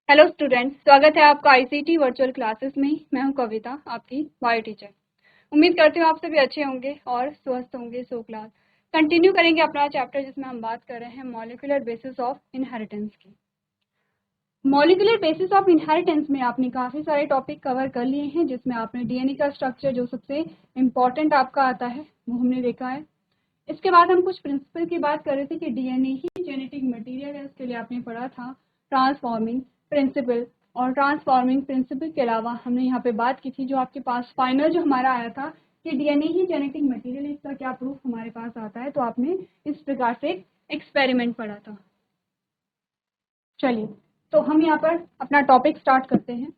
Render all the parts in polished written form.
Hello students, स्वागत है आपका आईसीटी वर्चुअल क्लासेस में। मैं हूं कविता, आपकी बायो टीचर। उम्मीद करती हूँ आप सभी अच्छे होंगे और स्वस्थ होंगे। सो क्लास कंटिन्यू करेंगे अपना चैप्टर जिसमें हम बात कर रहे हैं मॉलिक्यूलर बेसिस ऑफ इनहेरिटेंस की। मॉलिक्यूलर बेसिस ऑफ इनहेरिटेंस में आपने काफ़ी सारे टॉपिक कवर कर लिए हैं, जिसमें आपने डीएनए का स्ट्रक्चर जो सबसे इम्पॉर्टेंट आपका आता है वो हमने देखा है। इसके बाद हम कुछ प्रिंसिपल की बात कर रहे थे कि डीएनए ही जेनेटिक मटेरियल है। इसके लिए आपने पढ़ा था ट्रांसफॉर्मिंग प्रिंसिपल, और ट्रांसफॉर्मिंग प्रिंसिपल के अलावा हमने यहाँ पे बात की थी जो आपके पास फाइनल जो हमारा आया था कि डीएनए ही जेनेटिक मटेरियल है, इसका क्या प्रूफ हमारे पास आता है। तो आपने इस प्रकार से एक्सपेरिमेंट पढ़ा था। चलिए, तो हम यहाँ पर अपना टॉपिक स्टार्ट करते हैं।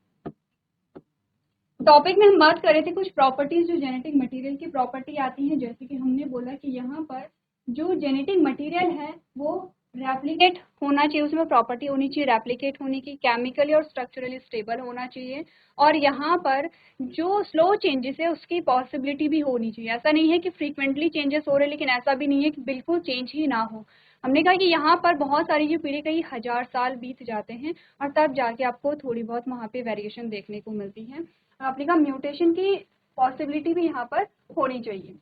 टॉपिक में हम बात कर रहे थे कुछ प्रॉपर्टीज जो जेनेटिक मटेरियल की प्रॉपर्टी आती हैं, जैसे कि हमने बोला कि यहाँ पर जो जेनेटिक मटेरियल है वो रेप्लिकेट होना चाहिए, उसमें प्रॉपर्टी होनी चाहिए रेप्लिकेट होने की, केमिकली और स्ट्रक्चरली स्टेबल होना चाहिए, और यहाँ पर जो स्लो चेंजेस है उसकी पॉसिबिलिटी भी होनी चाहिए। ऐसा नहीं है कि फ्रीक्वेंटली चेंजेस हो रहे हैं, लेकिन ऐसा भी नहीं है कि बिल्कुल चेंज ही ना हो। हमने कहा कि यहाँ पर बहुत सारी जो पीढ़ी कई हजार साल बीत जाते हैं और तब जाके आपको थोड़ी बहुत वहाँ पे वेरिएशन देखने को मिलती है। आपने कहा म्यूटेशन की पॉसिबिलिटी भी यहाँ पर होनी चाहिए।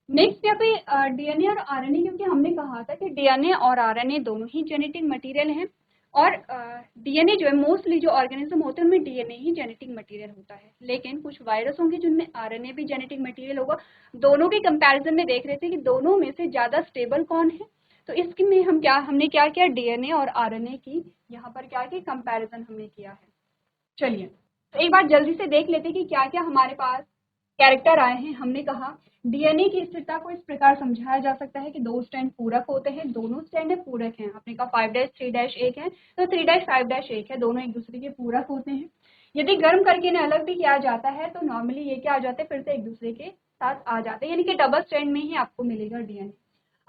नेक्स्ट यहाँ पे डीएनए और आरएनए, क्योंकि हमने कहा था कि डीएनए और आरएनए दोनों ही जेनेटिक मटेरियल हैं, और डीएनए जो है मोस्टली जो ऑर्गेनिज्म होते हैं उनमें डीएनए ही जेनेटिक मटेरियल होता है, लेकिन कुछ वायरस होंगे जिनमें आरएनए भी जेनेटिक मटेरियल होगा। दोनों के कंपैरिजन में देख रहे थे कि दोनों में से ज़्यादा स्टेबल कौन है। तो इसके में हमने क्या किया, डीएनए और आरएनए की यहाँ पर क्या की कंपैरिजन हमने किया है। चलिए, तो एक बार जल्दी से देख लेते कि क्या क्या हमारे पास कैरेक्टर आए हैं। हमने कहा डीएनए की स्थिरता को इस प्रकार समझाया जा सकता है कि दो स्ट्रैंड पूरक होते हैं, दोनों स्ट्रैंड पूरक हैं। आपने कहा 5' 3' एक है तो 3' 5' एक है, दोनों एक दूसरे के पूरक होते हैं। यदि गर्म करके इन्हें अलग भी किया जाता है तो नॉर्मली ये क्या आ जाते हैं, फिर से एक दूसरे के साथ आ जाते हैं, यानी कि डबल स्ट्रैंड में ही आपको मिलेगा डीएनए।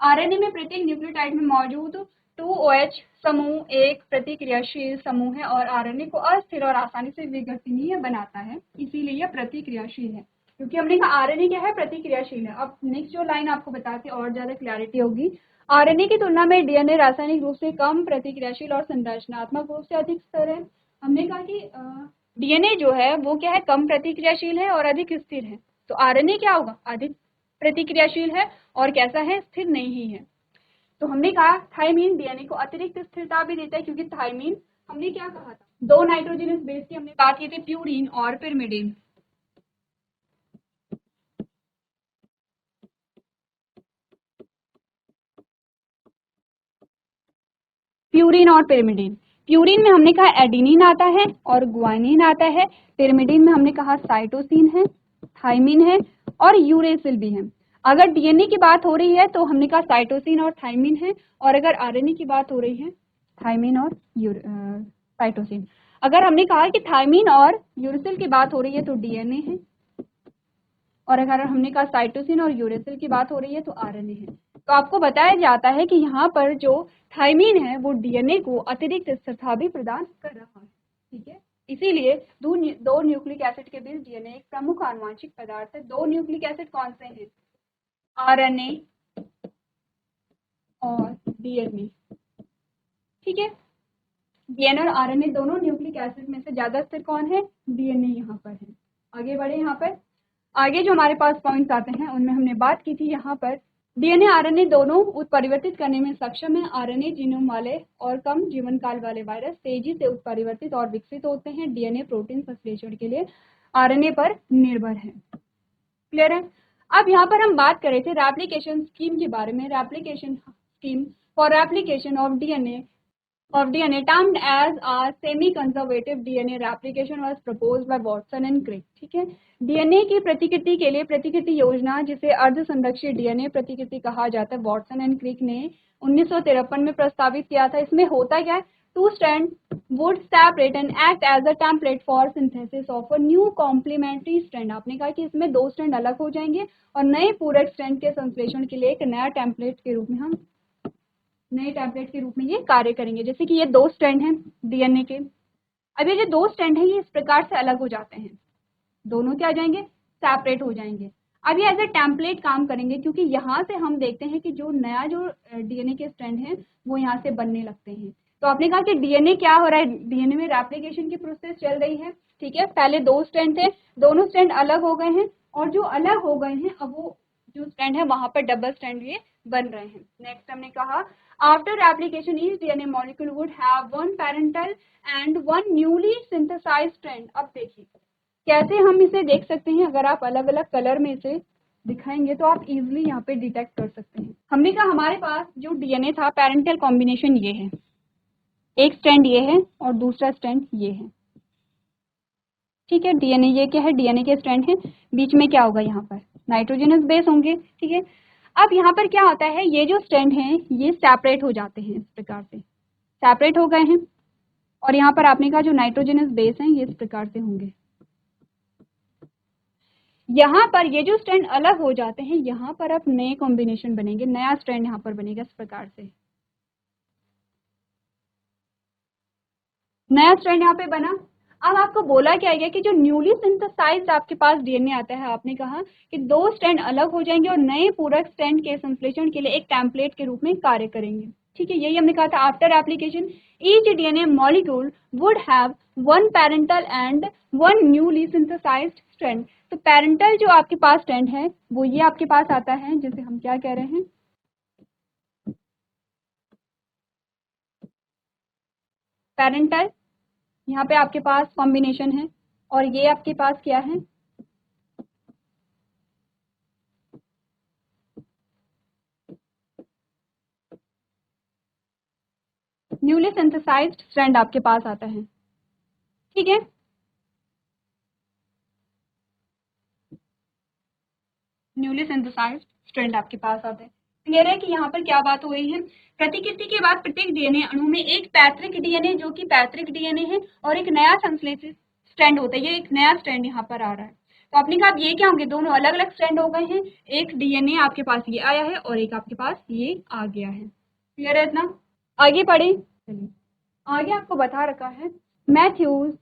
आरएनए में प्रत्येक न्यूक्लियोटाइड में मौजूद 2OH समूह एक प्रतिक्रियाशील समूह है और आरएनए को अस्थिर और आसानी से विघटनीय बनाता है, इसीलिए यह प्रतिक्रियाशील है। क्योंकि हमने कहा आरएनए क्या है, प्रतिक्रियाशील है। अब नेक्स्ट जो लाइन आपको बताते और ज्यादा क्लैरिटी होगी। आरएनए की तुलना में डीएनए रासायनिक रूप से कम प्रतिक्रियाशील और संरचनात्मक रूप से अधिक स्थिर है। हमने कहा कि डीएनए जो है वो क्या है, कम प्रतिक्रियाशील है और अधिक स्थिर है। तो आरएनए क्या होगा, अधिक प्रतिक्रियाशील है और कैसा है, स्थिर नहीं है। तो हमने कहा थायमीन डीएनए को अतिरिक्त स्थिरता भी देता है, क्योंकि थायमीन हमने क्या कहा था, दो नाइट्रोजनस बेस की हमने बात की थी, प्यूरीन और पिरिमिडीन। प्यूरीन और पिरिमिडीन। प्यूरीन में हमने कहा एडिनिन आता है और ग्वानिन आता है। पिरिमिडीन में हमने कहा साइटोसिन है, थायमीन है और यूरेसिल भी है। अगर डीएनए की बात हो रही है तो हमने कहा साइटोसिन और थायमीन है, और अगर आरएनए की बात हो रही है थायमीन और साइटोसिन। अगर हमने कहा कि थायमीन और यूरेसिल की बात हो रही है तो डीएनए है, और अगर हमने कहा साइटोसिन और यूरेसिल की बात हो रही है तो आरएनए है। तो आपको बताया जाता है कि यहाँ पर जो थायमीन है वो डीएनए को अतिरिक्त स्थिरता भी प्रदान कर रहा है। ठीक है, इसीलिए दो न्यूक्लिक एसिड के बीच डीएनए एक प्रमुख आनुवांशिक पदार्थ है। दो न्यूक्लिक एसिड कौन से हैं, आरएनए और डीएनए। ठीक है, डीएनए और आरएनए दोनों न्यूक्लिक एसिड में से ज्यादा स्थिर कौन है, डीएनए यहाँ पर है। आगे बढ़े, यहाँ पर आगे जो हमारे पास पॉइंट्स आते हैं उनमें हमने बात की थी, यहाँ पर डीएनए आरएनए दोनों उत्परिवर्तित करने में सक्षम है। आरएनए जीनोम वाले और कम जीवन काल वाले वायरस तेजी से उत्परिवर्तित और विकसित होते हैं। डीएनए प्रोटीन संश्लेषण के लिए आरएनए पर निर्भर है। क्लियर है। अब यहाँ पर हम बात कर रहे थे रेप्लिकेशन स्कीम के बारे में। Replication scheme for replication of DNA termed as a semi-conservative DNA replication was proposed by Watson and Crick। ठीक है, डीएनए की प्रतिकृति के लिए प्रतिकृति योजना, जिसे अर्ध संरक्षित डीएनए प्रतिकृति कहा जाता है, वॉटसन एंड क्रिक ने 1953 में प्रस्तावित किया था। इसमें होता क्या है, two strand would separate and act as a template for synthesis of a new complementary strand। आपने कहा कि इसमें दो स्ट्रैंड अलग हो जाएंगे और नए पूरक स्ट्रैंड के संश्लेषण के लिए एक नया टेम्पलेट के रूप में हम नए टैबलेट के रूप में ये कार्य करेंगे। जैसे कि ये दो स्ट्रैंड हैं डीएनए के, अब ये जो दो स्ट्रैंड हैं ये इस प्रकार से अलग हो जाते हैं, दोनों क्या आ जाएंगे, सेपरेट हो जाएंगे। अब ये एज ए टेम्पलेट काम करेंगे, क्योंकि यहाँ से हम देखते हैं कि जो नया जो डीएनए के स्ट्रैंड हैं वो यहाँ से बनने लगते हैं। तो आपने कहा कि डीएनए क्या हो रहा है, डीएनए में रेप्लिकेशन की प्रोसेस चल रही है, ठीक है। पहले 2 स्ट्रैंड थे, दोनों स्ट्रैंड अलग हो गए हैं, और जो अलग हो गए हैं अब वो जो स्ट्रैंड है वहां पर डबल स्ट्रैंड ये बन रहे हैं। नेक्स्ट हमने कहा after replication each DNA molecule would have one parental and one newly synthesised strand. अब देखिए कैसे हम इसे देख सकते हैं, अगर आप अलग अलग कलर में इसे दिखाएंगे तो आप इजिली यहाँ पे डिटेक्ट कर सकते हैं। हमने कहा हमारे पास जो डीएनए था पैरेंटल कॉम्बिनेशन ये है, एक स्ट्रैंड ये है और दूसरा स्ट्रैंड ये है, ठीक है। डीएनए ये क्या है, डीएनए के स्ट्रैंड है, बीच में क्या होगा यहाँ पर नाइट्रोजनस बेस होंगे, ठीक है। अब यहाँ पर क्या होता है, ये जो स्ट्रैंड हैं ये सेपरेट हो जाते हैं, इस प्रकार से सेपरेट हो गए हैं, और यहाँ पर आपने कहा जो नाइट्रोजनस बेस हैं ये इस प्रकार से होंगे। यहाँ पर ये जो स्ट्रैंड अलग हो जाते हैं, यहाँ पर अब नए कॉम्बिनेशन बनेंगे, नया स्ट्रैंड यहाँ पर बनेगा इस प्रकार से, नया स्ट्रैंड यहाँ पे बना। अब आपको बोला क्या गया कि जो न्यूली सिंथेसाइज्ड आपके पास डीएनए आता है, आपने कहा कि 2 स्ट्रैंड अलग हो जाएंगे और नए पूरक स्ट्रैंड के संश्लेषण के लिए एक टेम्पलेट के रूप में कार्य करेंगे, ठीक है। यही हमने कहा था after application each DNA molecule would have one parental and one newly synthesised strand. तो पैरेंटल जो आपके पास स्ट्रैंड है वो ये आपके पास आता है, जिसे हम क्या कह रहे हैं, पैरेंटल। यहाँ पे आपके पास कॉम्बिनेशन है, और ये आपके पास क्या है, न्यूली सिंथेसाइज्ड स्ट्रैंड आपके पास आता है, ठीक है। न्यूली सिंथेसाइज्ड स्ट्रैंड आपके पास आता है। क्लियर है कि यहाँ पर क्या बात हो रही है, प्रतिकृति के बाद प्रत्येक डीएनए अणु में एक पैतृक डीएनए जो कि पैतृक डीएनए है और एक नया संश्लेषित स्ट्रैंड होता है, ये एक नया स्ट्रैंड यहाँ पर आ रहा है। तो आपने कहा ये क्या होंगे, दोनों अलग अलग स्ट्रैंड हो गए हैं, एक डीएनए आपके पास ये आया है और एक आपके पास ये आ गया है। क्लियर है इतना, आगे बढ़े। चलिए आगे आपको बता रखा है Matthews,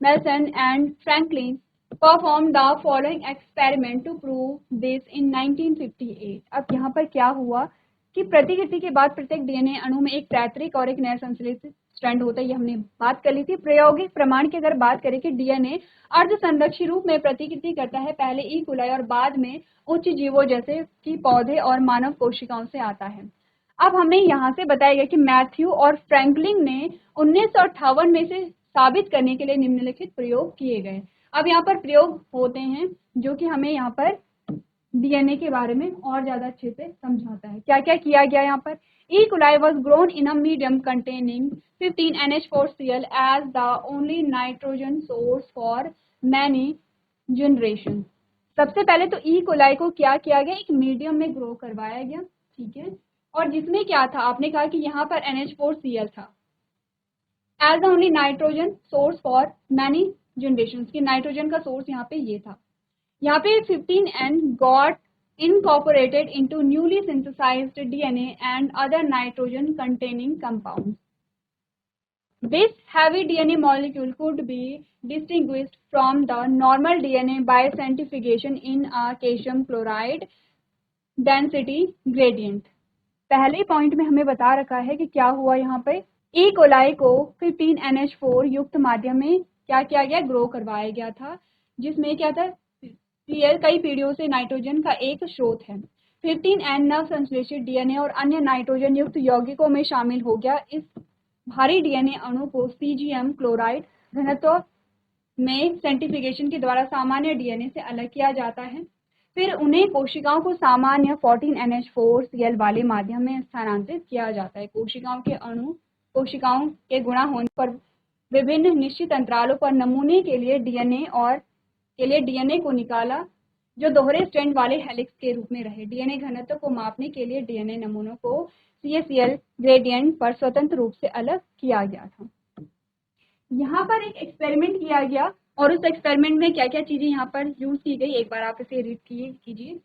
Mason and Franklin performed the following experiment to prove this in 1958। अब यहाँ पर क्या हुआ कि प्रतिकृति के बाद प्रत्येक डीएनए अणु में एक पैतृक और एक नया संश्लेषित स्ट्रैंड होता है, ये हमने बात कर ली थी। प्रायोगिक प्रमाण की अगर बात करें कि डीएनए अर्ध संरक्षी रूप में प्रतिकृति करता है, पहले ई कोलाई और बाद में उच्च जीवों जैसे कि पौधे और मानव कोशिकाओं से आता है। अब हमें यहाँ से बताया गया कि मैथ्यू और फ्रैंकलिन ने 1958 में से साबित करने के लिए निम्नलिखित प्रयोग किए गए। अब यहाँ पर प्रयोग होते हैं जो कि हमें यहाँ पर डीएनए के बारे में और ज्यादा अच्छे से समझाता है। क्या क्या किया गया यहाँ पर, E coli was grown in a medium containing 15 NH4Cl as the only nitrogen source for many generation. सबसे पहले तो ई कोलाई को क्या किया गया, एक मीडियम में ग्रो करवाया गया, ठीक है, और जिसमें क्या था, आपने कहा कि यहाँ पर NH4Cl था as the only nitrogen source for many generation, की नाइट्रोजन का सोर्स यहाँ पे ये था। यहाँ पे 15N got incorporated into newly synthesized DNA and other nitrogen containing compounds. This heavy DNA molecule could be distinguished from the normal DNA by centrifugation in a calcium chloride density gradient। पहले point में हमें बता रखा है कि क्या हुआ, यहाँ पे ई कोलाई को 15NH4 युक्त माध्यम में क्या किया गया, ग्रो करवाया गया था, जिसमें क्या था, Cl कई पीढ़ियों से नाइट्रोजन का एक स्रोत है। 15N नव संश्लेषित डीएनए और अन्य नाइट्रोजन युक्त यौगिकों में शामिल हो गया। इस भारी डीएनए अणु को सीजीएम क्लोराइड घनत्व में सेंट्रीफ्यूगेशन के द्वारा सामान्य डीएनए से अलग किया जाता है, फिर उन्हें कोशिकाओं को सामान्य 14NH4Cl वाले माध्यम में स्थानांतरित किया जाता है। कोशिकाओं के अणु कोशिकाओं के गुणा होने पर विभिन्न निश्चित अंतरालों पर नमूने के लिए डीएनए को निकाला जो दोहरे स्ट्रैंड वाले हेलिक्स के रूप में रहे। डीएनए घनत्व को मापने के लिए डीएनए नमूनों को CaCl ग्रेडियंट पर स्वतंत्र रूप से अलग किया गया था। यहाँ पर एक एक्सपेरिमेंट किया गया और उस एक्सपेरिमेंट में क्या क्या चीजें यहाँ पर यूज की गई, एक बार आप इसे रीड कीजिए।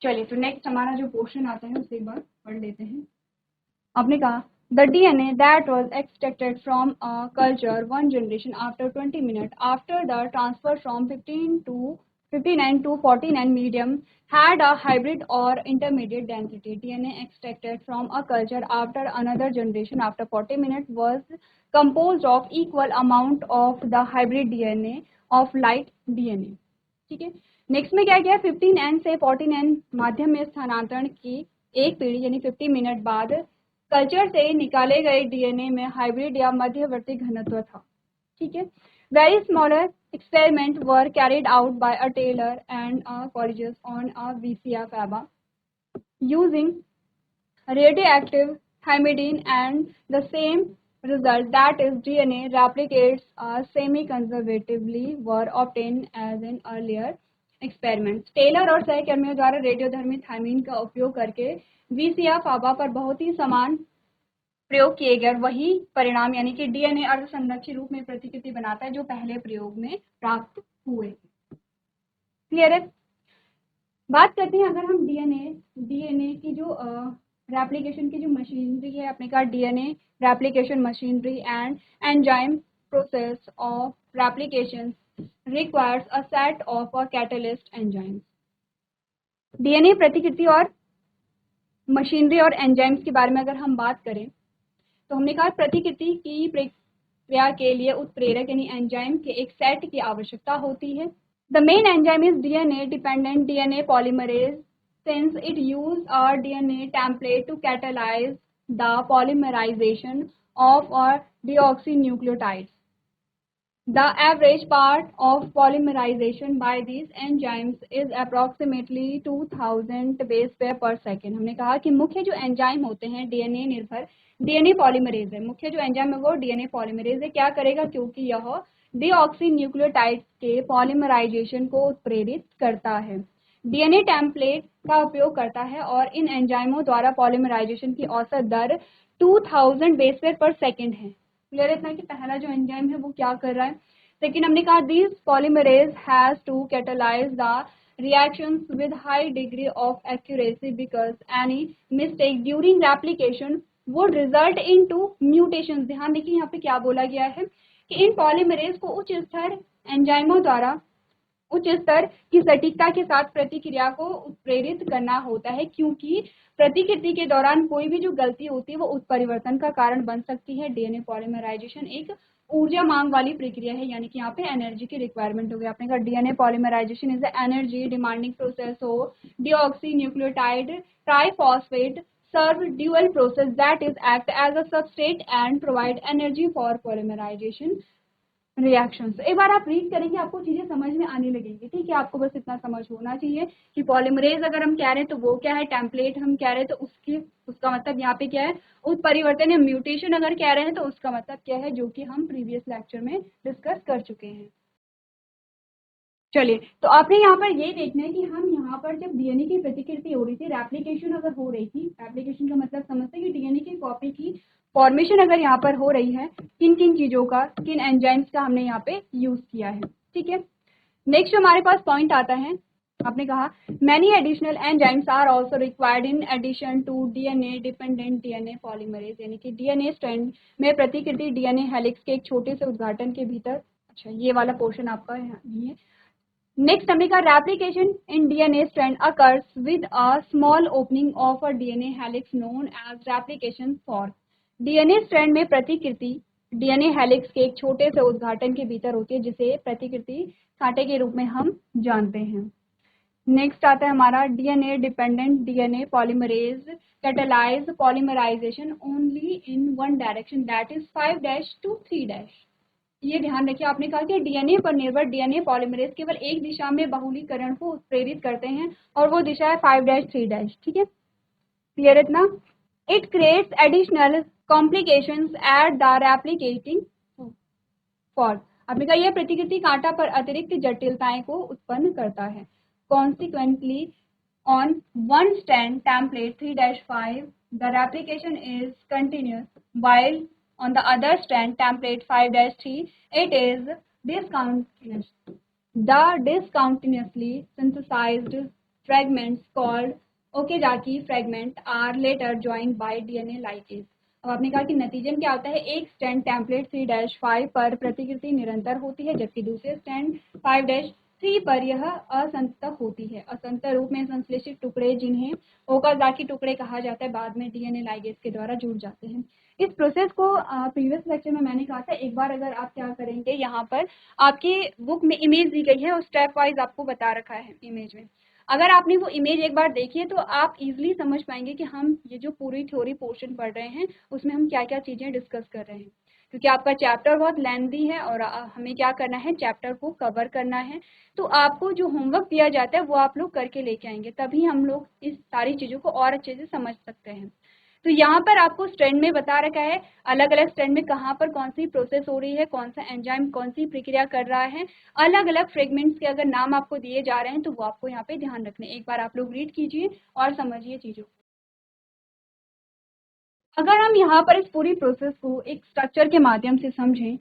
चलिए तो नेक्स्ट हमारा जो पोर्शन आता है उसे एक बार पढ़ लेते हैं। आपने कहा the DNA that was extracted from a culture one generation after 20 minutes after the transfer from 15 to 59 to 49 medium had a hybrid or intermediate density DNA extracted from a culture after another generation after 40 minutes was composed of equal amount of the hybrid DNA of light DNA। ठीक है, next में क्या किया, 15N से 14N माध्यम में स्थानांतरण की एक पीढ़ी यानी 50 मिनट बाद कल्चर से निकाले गए डीएनए में हाइब्रिड या मध्यवर्ती घनत्व था। ठीक है, very smaller experiments were carried out by a Taylor and a colleagues on a VCA faba using radioactive thymidine and the same result, that is DNA replicates semi-conservatively were obtained as in earlier experiments। Taylor और सहकर्मियों द्वारा रेडियोधर्मी thymine का उपयोग करके VCA फाबा पर बहुत ही समान प्रयोग किए गए वही परिणाम यानी कि डीएनए अर्धसंरक्षित रूप में प्रतिकृति बनाता है जो पहले प्रयोग में प्राप्त हुए। क्लियर है। बात करते हैं अगर हम डीएनए की जो रेप्लिकेशन की जो मशीनरी है, अपने का DNA replication machinery and enzyme process of replication requires a set of a catalyst enzymes. DNA प्रतिकृति और मशीनरी और एंजाइम्स के बारे में अगर हम बात करें तो हमने कहा प्रतिकृति की प्रक्रिया के लिए उत्प्रेरक यानी एंजाइम के एक सेट की आवश्यकता होती है। The main enzyme is DNA dependent DNA polymerase since it use a DNA template to catalyse the polymerisation of a deoxynucleotides. The average part of polymerization by these enzymes is approximately 2000 base pair per second। हमने कहा कि मुख्य जो enzyme होते हैं DNA निर्भर DNA polymerase है, मुख्य जो एंजाइम है वो डीएनए पॉलीमरेज है। क्या करेगा, क्योंकि यह डीऑक्सीन्यूक्लियोटाइड्स के पॉलीमराइजेशन को उत्प्रेरित करता है, डीएनए टेम्पलेट का उपयोग करता है और इन एंजाइमों द्वारा पॉलीमराइजेशन की औसत दर 2000 बेस पेयर पर सेकेंड है। क्लियर है कि पहला जो एंजाइम है वो क्या कर रहा है। सेकेंड हमने कहा this polymerase has to catalyse the reactions with high degree of accuracy because any mistake during replication would result in to mutation. ध्यान देखिए यहाँ पे क्या बोला गया है कि इन पॉलीमरेज को उच्च स्तर एंजाइमों द्वारा उच्च स्तर की सटीकता के साथ प्रतिक्रिया को उत्प्रेरित करना होता है, क्योंकि प्रतिकृति के दौरान कोई भी जो गलती होती है वो उत्परिवर्तन का कारण बन सकती है। डीएनए पॉलीमराइजेशन एक ऊर्जा मांग वाली प्रक्रिया है, यानी कि यहाँ पे एनर्जी की रिक्वायरमेंट हो गई। आपने कहा DNA polymerisation is energy demanding process हो deoxynucleotide triphosphate serve dual process that is act as a substrate and provide energy for polymerization reactions। एक बार आप रीड करेंगे आपको चीजें समझ में आने लगेंगी। ठीक है, आपको बस इतना समझ होना चाहिए कि पॉलीमरेज अगर हम कह रहे हैं तो वो क्या है, टेम्पलेट हम कह रहे हैं तो उसका मतलब यहाँ पे क्या है, उत्परिवर्तन या म्यूटेशन अगर कह रहे हैं तो उसका मतलब क्या है, जो कि हम प्रीवियस लेक्चर में डिस्कस कर चुके हैं। चलिए, तो आपने यहाँ पर ये देखना है कि हम यहाँ पर जब डीएनए की प्रतिकृति हो रही थी, रेप्लिकेशन अगर हो रही थी, रेप्लिकेशन का मतलब समझते हैं कि डीएनए की कॉपी की फॉर्मेशन अगर यहाँ पर हो रही है, किन किन चीजों का, किन एंजाइम्स का हमने यहाँ पे यूज किया है। ठीक है, नेक्स्ट हमारे पास पॉइंट आता है, आपने कहा many additional enzymes are also required in addition to DNA dependent DNA polymerase, यानी कि डीएनए स्ट्रैंड में प्रतिकृति डीएनए हेलिक्स के एक छोटे से उद्घाटन के भीतर। अच्छा, ये वाला पोर्शन आपका नहीं है। नेक्स्ट हमने कहा replication in DNA strand occurs with a small opening of a DNA helix known as replication fork. DNA strand में प्रतिकृति डीएनए हेलिक्स के एक छोटे से उद्घाटन के भीतर होती है, जिसे प्रतिकृति कांटे के रूप में हम जानते हैं। नेक्स्ट आता है हमारा DNA dependent DNA polymerase catalyse polymerisation only in one direction, that is 5' to 3'। ये ध्यान रखिए, आपने कहा कि डीएनए पर निर्भर डीएनए पॉलीमरेज केवल एक दिशा में बहुलीकरण को प्रेरित करते हैं और वो दिशा है 5' 3'। ठीक है, क्लियर इतना। It creates additional complications at the replicating fork. आपने कहा यह प्रतिकृति कांटा पर अतिरिक्त जटिलताएं को उत्पन्न करता है। Consequently on one strand template 3'5 the replication is continuous while on the other strand template 5'3 it is discontinuous। The discontinuously synthesized fragments called Okazaki fragment are later joined by DNA ligase। अब आपने कहा कि नतीजन क्या होता है, एक strand template 3'5 पर प्रतिकृति निरंतर होती है, जबकि दूसरे स्ट्रैंड 5' 3 पर यह असंतत होती है। असंतत रूप में संश्लेषित टुकड़े जिन्हें ओकाज़ाकी टुकड़े कहा जाता है बाद में डीएनए लाइगेज के द्वारा जुड़ जाते हैं। इस प्रोसेस को प्रीवियस लेक्चर में मैंने कहा था, एक बार अगर आप क्या करेंगे, यहाँ पर आपकी बुक में इमेज दी गई है और स्टेप वाइज आपको बता रखा है इमेज में। अगर आपने वो इमेज एक बार देखी है तो आप इजीली समझ पाएंगे कि हम ये जो पूरी थ्योरी पोर्शन पढ़ रहे हैं उसमें हम क्या क्या चीज़ें डिस्कस कर रहे हैं, क्योंकि आपका चैप्टर बहुत लेंथी है और हमें क्या करना है, चैप्टर को कवर करना है। तो आपको जो होमवर्क दिया जाता है वो आप लोग करके लेके आएंगे, तभी हम लोग इस सारी चीज़ों को और अच्छे से समझ सकते हैं। तो यहाँ पर आपको स्ट्रैंड में बता रखा है, अलग अलग स्ट्रैंड में कहाँ पर कौन सी प्रोसेस हो रही है, कौन सा एंजाइम कौन सी प्रक्रिया कर रहा है, अलग अलग फ्रेगमेंट्स के अगर नाम आपको दिए जा रहे हैं तो वो आपको यहाँ पे ध्यान रखने। एक बार आप लोग रीड कीजिए और समझिए चीज़ों को। अगर हम यहाँ पर इस पूरी प्रोसेस को एक स्ट्रक्चर के माध्यम से समझें,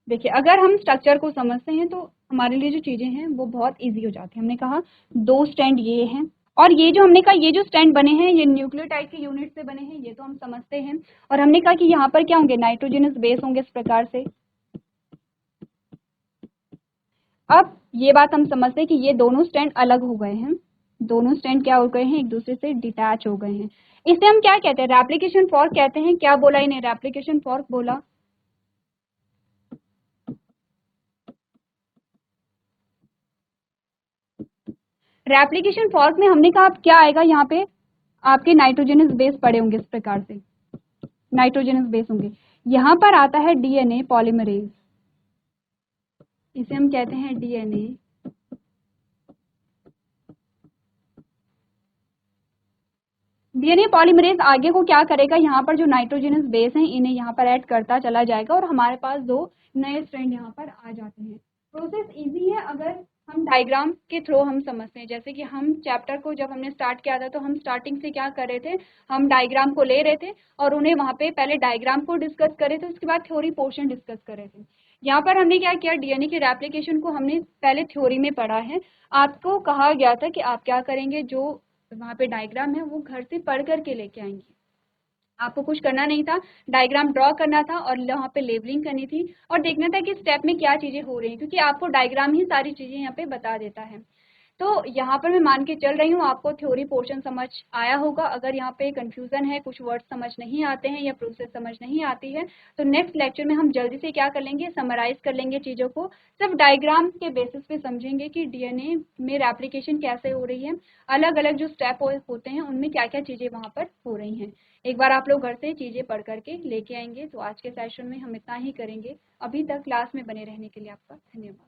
देखिए अगर हम स्ट्रक्चर को समझते हैं तो हमारे लिए जो चीज़ें हैं वो बहुत ईजी हो जाती है। हमने कहा 2 स्ट्रैंड ये हैं और ये जो हमने कहा ये जो स्ट्रैंड बने हैं ये न्यूक्लियोटाइड के यूनिट से बने हैं, ये तो हम समझते हैं। और हमने कहा कि यहाँ पर क्या होंगे, नाइट्रोजनस बेस होंगे इस प्रकार से। अब ये बात हम समझते हैं कि ये दोनों स्ट्रैंड अलग हो गए हैं, दोनों स्ट्रैंड क्या हो गए हैं, एक दूसरे से डिटैच हो गए हैं। इसे हम क्या कहते हैं, रेप्लिकेशन फॉर्क कहते हैं। क्या बोला इन्हें, रेप्लिकेशन फॉर्क बोला। रेप्लिकेशन फॉर्क में हमने कहा अब क्या आएगा, यहाँ पे आपके नाइट्रोजनस बेस पड़े होंगे इस प्रकार से, नाइट्रोजनस बेस होंगे। यहाँ पर आता है डीएनए पॉलीमरेज, इसे हम कहते हैं डीएनए पॉलीमरेज। आगे को क्या करेगा, यहाँ पर जो नाइट्रोजनस बेस हैं इन्हें यहाँ पर ऐड करता चला जाएगा और हमारे पास 2 नए स्ट्रैंड यहाँ पर आ जाते हैं। प्रोसेस इजी है अगर हम डायग्राम के थ्रू हम समझते हैं। जैसे कि हम चैप्टर को जब हमने स्टार्ट किया था तो हम स्टार्टिंग से क्या कर रहे थे, हम डायग्राम को ले रहे थे और उन्हें वहाँ पे पहले डायग्राम को डिस्कस करे थे, उसके बाद थ्योरी पोर्शन डिस्कस करे थे। यहाँ पर हमने क्या किया, डीएनए के रेप्लिकेशन को हमने पहले थ्योरी में पढ़ा है। आपको कहा गया था कि आप क्या करेंगे, जो वहाँ पे डायग्राम है वो घर से पढ़ करके लेके आएंगे। आपको कुछ करना नहीं था, डायग्राम ड्रॉ करना था और वहाँ पे लेबलिंग करनी थी और देखना था कि स्टेप में क्या चीज़ें हो रही हैं, क्योंकि आपको डायग्राम ही सारी चीज़ें यहाँ पे बता देता है। तो यहाँ पर मैं मान के चल रही हूँ आपको थ्योरी पोर्शन समझ आया होगा। अगर यहाँ पे कंफ्यूजन है, कुछ वर्ड समझ नहीं आते हैं या प्रोसेस समझ नहीं आती है, तो नेक्स्ट लेक्चर में हम जल्दी से क्या कर लेंगे, समराइज कर लेंगे चीज़ों को, सिर्फ डायग्राम के बेसिस पे समझेंगे कि डीएनए में रेप्लिकेशन कैसे हो रही है, अलग अलग जो स्टेप होते हैं उनमें क्या क्या चीज़ें वहाँ पर हो रही हैं। एक बार आप लोग घर से चीज़ें पढ़ करके लेके आएंगे। तो आज के सेशन में हम इतना ही करेंगे। अभी तक क्लास में बने रहने के लिए आपका धन्यवाद।